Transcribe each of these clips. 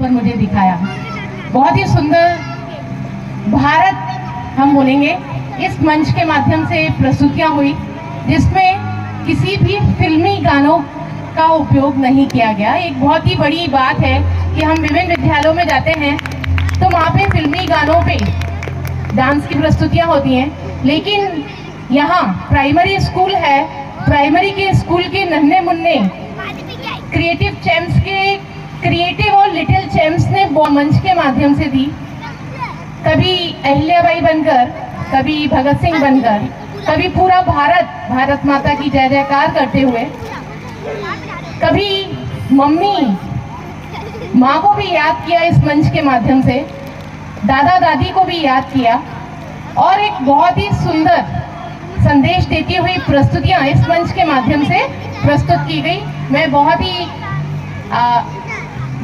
पर मुझे दिखाया। बहुत ही सुंदर भारत हम बोलेंगे इस मंच के माध्यम से प्रस्तुतियां हुई, जिसमें किसी भी फिल्मी गानों का उपयोग नहीं किया गया। एक बहुत ही बड़ी बात है कि हम विभिन्न विद्यालयों में जाते हैं तो वहाँ पे फिल्मी गानों पे डांस की प्रस्तुतियां होती हैं, लेकिन यहाँ प्राइमरी स्कूल है, प्राइमरी के स्कूल के नन्हे मुन्ने क्रिएटिव चैम्प्स के क्रिएटिव और लिटिल चैम्प्स ने मंच के माध्यम से दी। कभी अहिल्याबाई बनकर, कभी भगत सिंह बनकर, कभी पूरा भारत माता की जय जयकार करते हुए, कभी माँ को भी याद किया इस मंच के माध्यम से, दादा दादी को भी याद किया, और एक बहुत ही सुंदर संदेश देती हुई प्रस्तुतियां इस मंच के माध्यम से प्रस्तुत की गई। मैं बहुत ही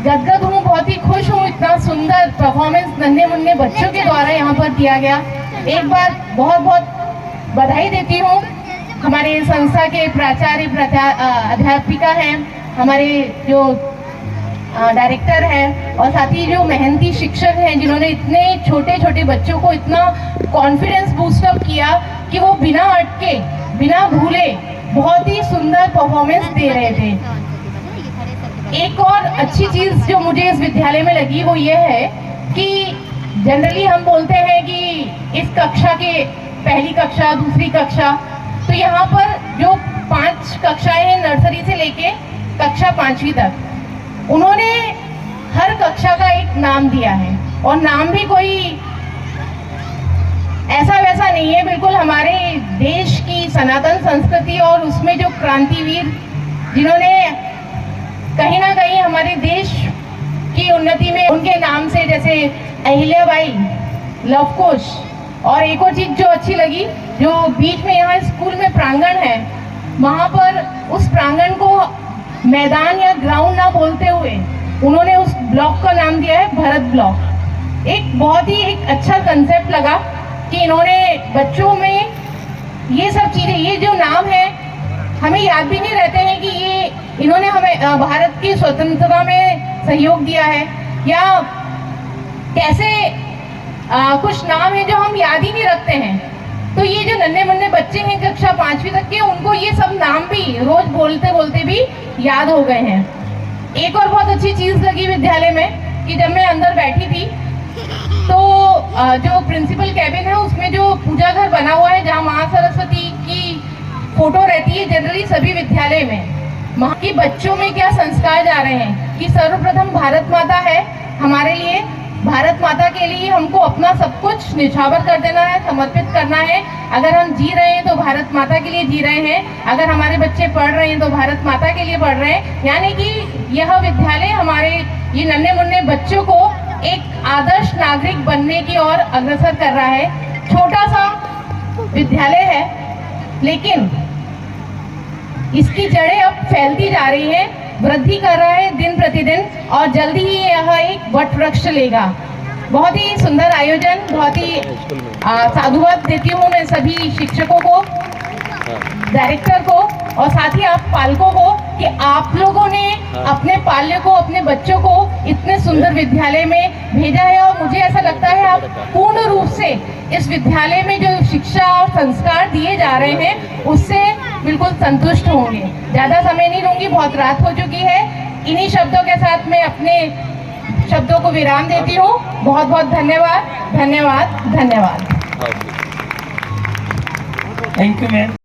गदगद हूँ, बहुत ही खुश हूँ। इतना सुंदर परफॉर्मेंस नन्हे मुन्ने बच्चों के द्वारा यहाँ पर दिया गया। एक बार बहुत बहुत बधाई देती हूँ हमारे संस्था के प्राचार्य अध्यापिका हैं, हमारे जो डायरेक्टर हैं, और साथ ही जो मेहनती शिक्षक हैं जिन्होंने इतने छोटे छोटे बच्चों को इतना कॉन्फिडेंस बूस्टअप किया कि वो बिना अटके बिना भूले बहुत ही सुंदर परफॉर्मेंस दे रहे थे। एक और अच्छी चीज जो मुझे इस विद्यालय में लगी वो ये है कि जनरली हम बोलते हैं कि इस कक्षा के पहली कक्षा, दूसरी कक्षा, तो यहाँ पर जो 5 कक्षाएं हैं नर्सरी से लेके कक्षा 5वीं तक, उन्होंने हर कक्षा का एक नाम दिया है, और नाम भी कोई ऐसा वैसा नहीं है, बिल्कुल हमारे देश की सनातन संस्कृति और उसमें जो क्रांतिवीर जिन्होंने कहीं ना कहीं हमारे देश की उन्नति में उनके नाम से, जैसे अहिल्याबाई, लवकुश, और एक और चीज जो अच्छी लगी, जो बीच में यहाँ स्कूल में प्रांगण है, वहां पर उस प्रांगण को मैदान या ग्राउंड ना बोलते हुए उन्होंने उस ब्लॉक का नाम दिया है भरत ब्लॉक। एक बहुत ही एक अच्छा कंसेप्ट लगा कि इन्होंने बच्चों में ये सब चीजें, ये जो नाम है हमें याद भी नहीं रहते हैं कि ये इन्होंने हमें भारत की स्वतंत्रता में सहयोग दिया है, या कैसे कुछ नाम है जो हम याद ही नहीं रखते हैं। तो ये जो नन्हे मुन्ने बच्चे हैं कक्षा 5वीं तक के, उनको ये सब नाम भी रोज बोलते बोलते भी याद हो गए हैं। एक और बहुत अच्छी चीज लगी विद्यालय में कि जब मैं अंदर बैठी थी तो जो प्रिंसिपल कैबिन है उसमें जो पूजा घर बना हुआ है, जहाँ माँ सरस्वती की फोटो रहती है जनरली सभी विद्यालय में, वहाँ के बच्चों में क्या संस्कार जा रहे हैं कि सर्वप्रथम भारत माता है हमारे लिए, भारत माता के लिए हमको अपना सब कुछ निछावर कर देना है, समर्पित करना है। अगर हम जी रहे हैं तो भारत माता के लिए जी रहे हैं, अगर हमारे बच्चे पढ़ रहे हैं तो भारत माता के लिए पढ़ रहे हैं। यानी कि यह विद्यालय हमारे ये नन्हे मुन्ने बच्चों को एक आदर्श नागरिक बनने की ओर अग्रसर कर रहा है। छोटा सा विद्यालय है, लेकिन इसकी जड़ें अब फैलती जा रही हैं, वृद्धि कर रहा है दिन प्रतिदिन, और जल्दी ही यह एक वट वृक्ष लेगा। बहुत ही सुंदर आयोजन, बहुत ही साधुवाद देती हूँ मैं सभी शिक्षकों को, डायरेक्टर को, और साथ ही आप पालकों को कि आप लोगों ने अपने पाल्य को, अपने बच्चों को इतने सुंदर विद्यालय में भेजा है। और मुझे ऐसा लगता है आप पूर्ण रूप से इस विद्यालय में जो शिक्षा और संस्कार दिए जा रहे हैं उससे बिल्कुल संतुष्ट होंगे। ज्यादा समय नहीं लूंगी, बहुत रात हो चुकी है। इन्हीं शब्दों के साथ मैं अपने शब्दों को विराम देती हूँ। बहुत बहुत धन्यवाद, धन्यवाद, धन्यवाद। Thank you ma'am.